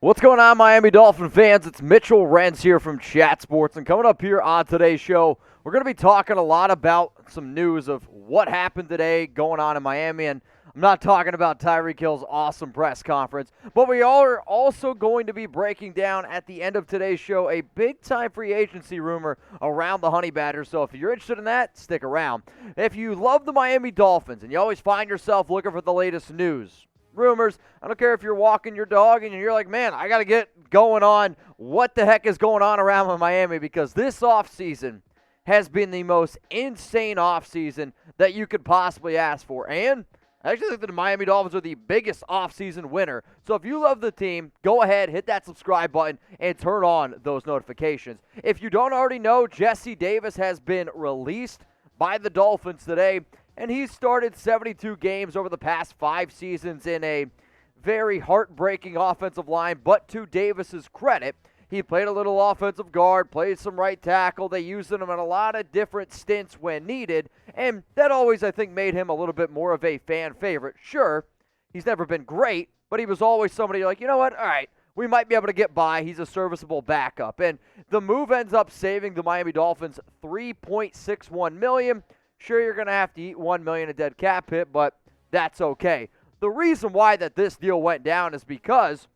What's going on, Miami Dolphin fans? It's Mitchell Renz here from Chat Sports, and coming up here on today's show, we're going to be talking a lot about some news of what happened today going on in Miami, and I'm not talking about Tyreek Hill's awesome press conference, but we are also going to be breaking down at the end of today's show a big-time free agency rumor around the Honey Badgers, so if you're interested in that, stick around. If you love the Miami Dolphins and you always find yourself looking for the latest news, rumors, I don't care if you're walking your dog and you're like, man, I got to get going on what the heck is going on around Miami, because this offseason has been the most insane offseason that you could possibly ask for. And I actually think that the Miami Dolphins are the biggest offseason winner. So if you love the team, go ahead, hit that subscribe button, and turn on those notifications. If you don't already know, Jesse Davis has been released by the Dolphins today, and he's started 72 games over the past 5 seasons in a very heartbreaking offensive line. But to Davis's credit, he played a little offensive guard, played some right tackle. They used him in a lot of different stints when needed, and that always, I think, made him a little bit more of a fan favorite. Sure, he's never been great, but he was always somebody like, you know what, all right, we might be able to get by. He's a serviceable backup. And the move ends up saving the Miami Dolphins $3.61 million. Sure, you're going to have to eat $1 million in dead cap hit, but that's okay. The reason why that this deal went down is because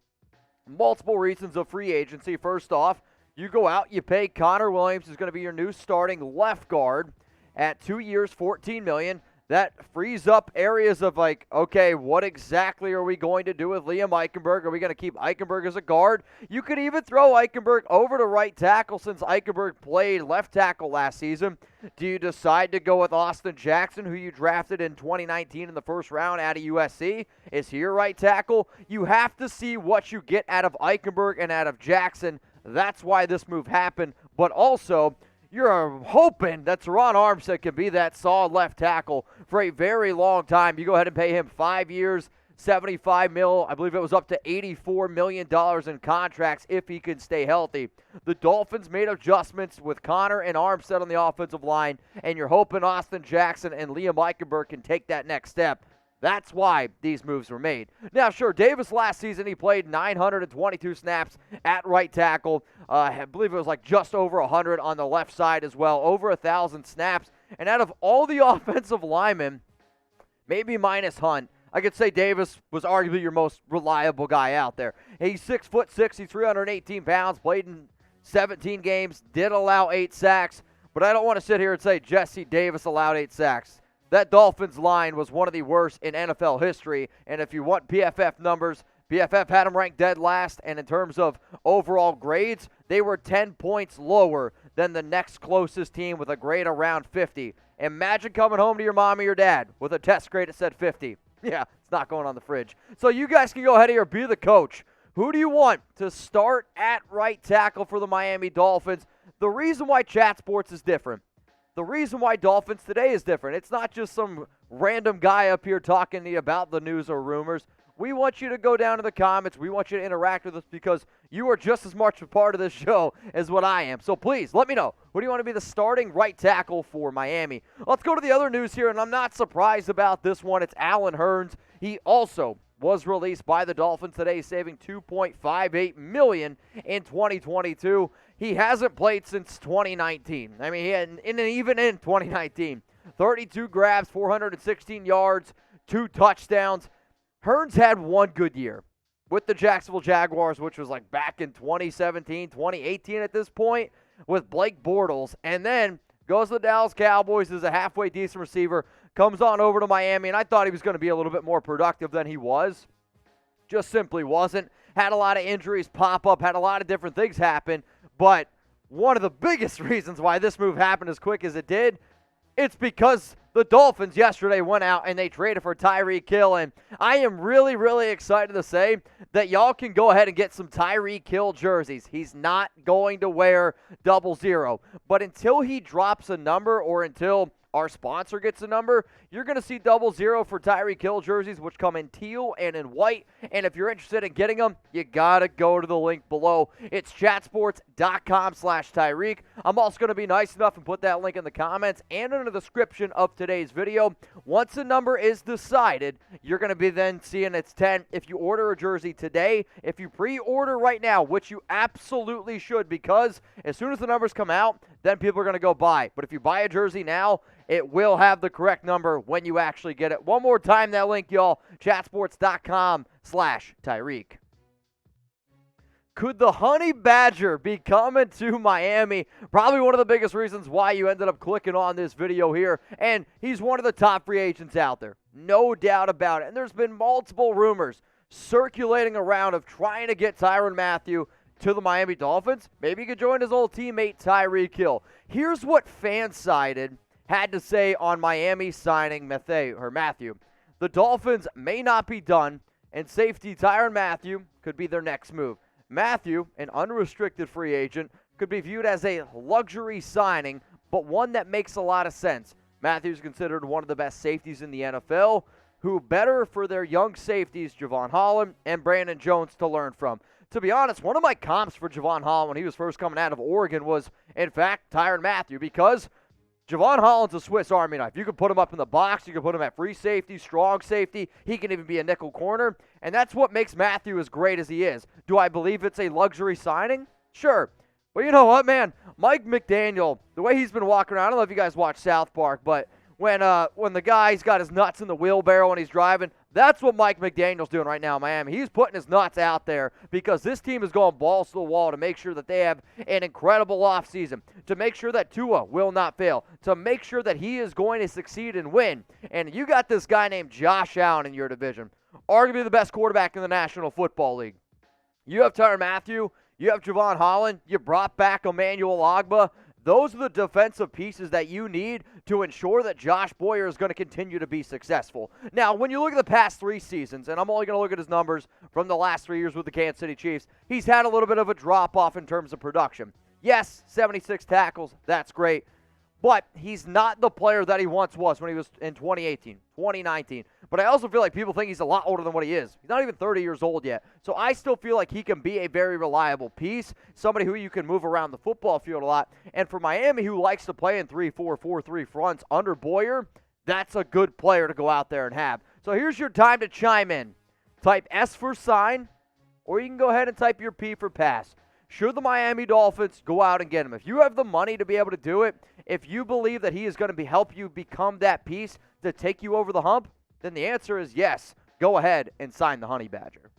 multiple reasons of free agency. First off, you go out, you pay Connor Williams, who's going to be your new starting left guard, at 2 years, $14 million. That frees up areas of like, okay, what exactly are we going to do with Liam Eichenberg? Are we going to keep Eichenberg as a guard? You could even throw Eichenberg over to right tackle since Eichenberg played left tackle last season. Do you decide to go with Austin Jackson, who you drafted in 2019 in the first round out of USC? Is he your right tackle? You have to see what you get out of Eichenberg and out of Jackson. That's why this move happened. But also, you're hoping that Terron Armstead can be that solid left tackle for a very long time. You go ahead and pay him 5 years, $75 million. I believe it was up to $84 million in contracts if he can stay healthy. The Dolphins made adjustments with Connor and Armstead on the offensive line, and you're hoping Austin Jackson and Liam Eichenberg can take that next step. That's why these moves were made. Now, sure, Davis last season, he played 922 snaps at right tackle. I believe it was like just over 100 on the left side as well, over 1,000 snaps. And out of all the offensive linemen, maybe minus Hunt, I could say Davis was arguably your most reliable guy out there. He's 6'6", he's 318 pounds, played in 17 games, did allow 8 sacks. But I don't want to sit here and say Jesse Davis allowed 8 sacks. That Dolphins line was one of the worst in NFL history, and if you want PFF numbers, PFF had them ranked dead last, and in terms of overall grades, they were 10 points lower than the next closest team with a grade around 50. Imagine coming home to your mom or your dad with a test grade that said 50. Yeah, it's not going on the fridge. So you guys can go ahead here, be the coach. Who do you want to start at right tackle for the Miami Dolphins? The reason why Chat Sports is different, the reason why Dolphins Today is different, it's not just some random guy up here talking to you about the news or rumors. We want you to go down to the comments. We want you to interact with us because you are just as much a part of this show as what I am. So please, let me know. Who do you want to be the starting right tackle for Miami? Let's go to the other news here, and I'm not surprised about this one. It's Allen Hurns. He also was released by the Dolphins today, saving $2.58 million in 2022. He hasn't played since 2019. I mean, even in 2019, 32 grabs, 416 yards, 2 touchdowns. Hurns had one good year with the Jacksonville Jaguars, which was like back in 2017, 2018 at this point, with Blake Bortles, and then goes to the Dallas Cowboys as a halfway decent receiver, comes on over to Miami, and I thought he was going to be a little bit more productive than he was. Just simply wasn't. Had a lot of injuries pop up, had a lot of different things happen, but one of the biggest reasons why this move happened as quick as it did, it's because the Dolphins yesterday went out and they traded for Tyreek Hill, and I am really, really excited to say that y'all can go ahead and get some Tyreek Hill jerseys. He's not going to wear 00, but until he drops a number or until our sponsor gets a number, you're going to see 00 for Tyreek Hill jerseys, which come in teal and in white. And if you're interested in getting them, you got to go to the link below. It's chatsports.com/Tyreek. I'm also going to be nice enough and put that link in the comments and in the description of today's video. Once the number is decided, you're going to be then seeing it's 10. If you order a jersey today, if you pre-order right now, which you absolutely should, because as soon as the numbers come out, then people are going to go buy. But if you buy a jersey now, it will have the correct number when you actually get it. One more time, that link, y'all, chatsports.com/Tyreek. Could the Honey Badger be coming to Miami? Probably one of the biggest reasons why you ended up clicking on this video here. And he's one of the top free agents out there. No doubt about it. And there's been multiple rumors circulating around of trying to get Tyrann Mathieu to the Miami Dolphins. Maybe he could join his old teammate Tyreek Hill. Here's what Fansided had to say on Miami signing Mathieu. The Dolphins may not be done, and safety Tyrann Mathieu could be their next move. Mathieu, an unrestricted free agent, could be viewed as a luxury signing, but one that makes a lot of sense. Mathieu's considered one of the best safeties in the NFL, who better for their young safeties, Javon Holland and Brandon Jones, to learn from. To be honest, one of my comps for Javon Holland when he was first coming out of Oregon was, in fact, Tyrann Mathieu, because Javon Holland's a Swiss Army knife. You can put him up in the box. You can put him at free safety, strong safety. He can even be a nickel corner. And that's what makes Mathieu as great as he is. Do I believe it's a luxury signing? Sure. But you know what, man? Mike McDaniel, the way he's been walking around, I don't know if you guys watch South Park, but when the guy's got his nuts in the wheelbarrow and he's driving, that's what Mike McDaniel's doing right now in Miami. He's putting his nuts out there because this team is going balls to the wall to make sure that they have an incredible offseason, to make sure that Tua will not fail, to make sure that he is going to succeed and win. And you got this guy named Josh Allen in your division, arguably the best quarterback in the National Football League. You have Tyrann Mathieu, you have Javon Holland, you brought back Emmanuel Ogbah. Those are the defensive pieces that you need to ensure that Josh Boyer is going to continue to be successful. Now, when you look at the past 3 seasons, and I'm only going to look at his numbers from the last 3 years with the Kansas City Chiefs, he's had a little bit of a drop-off in terms of production. Yes, 76 tackles, that's great. But he's not the player that he once was when he was in 2018, 2019. But I also feel like people think he's a lot older than what he is. He's not even 30 years old yet. So I still feel like he can be a very reliable piece, somebody who you can move around the football field a lot. And for Miami, who likes to play in 3-4-4-3 fronts under Boyer, that's a good player to go out there and have. So here's your time to chime in. Type S for sign, or you can go ahead and type your P for pass. Should the Miami Dolphins go out and get him? If you have the money to be able to do it, if you believe that he is going to help you become that piece to take you over the hump, then the answer is yes. Go ahead and sign the Honey Badger.